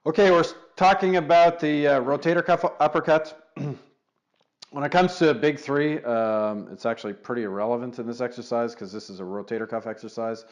Okay, we're talking about the rotator cuff uppercut. When it comes to big three, it's actually pretty irrelevant in this exercise because this is a rotator cuff exercise.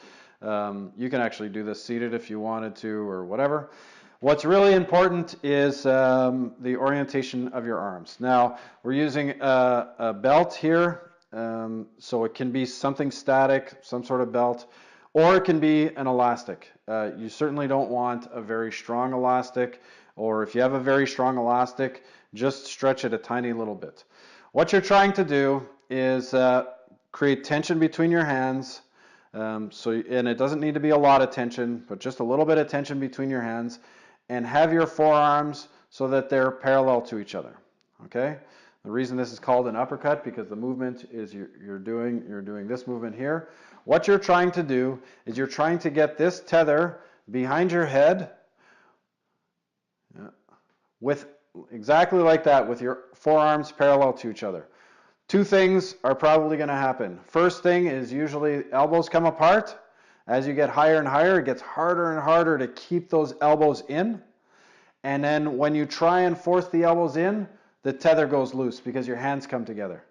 You can actually do this seated if you wanted to or whatever. What's really important is the orientation of your arms. Now, we're using a belt here, so it can be something static, some sort of belt, or it can be an elastic. You certainly don't want a very strong elastic, or if you have a very strong elastic, just stretch it a tiny little bit. What you're trying to do is create tension between your hands. And it doesn't need to be a lot of tension, but just a little bit of tension between your hands, and have your forearms so that they're parallel to each other. Okay? The reason this is called an uppercut because the movement is you're doing this movement here. What you're trying to do is you're trying to get this tether behind your head with exactly like that, with your forearms parallel to each other. Two things are probably going to happen. First thing is usually elbows come apart. As you get higher and higher, it gets harder and harder to keep those elbows in. And then when you try and force the elbows in, the tether goes loose because your hands come together.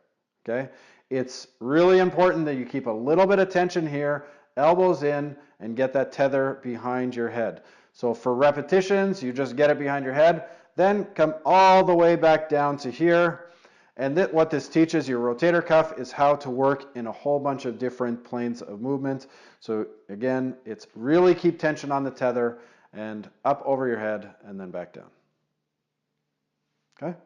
Okay? It's really important that you keep a little bit of tension here, elbows in, and get that tether behind your head. So for repetitions, you just get it behind your head, then come all the way back down to here. And what this teaches your rotator cuff is how to work in a whole bunch of different planes of movement. So again, it's really keep tension on the tether and up over your head and then back down. Okay?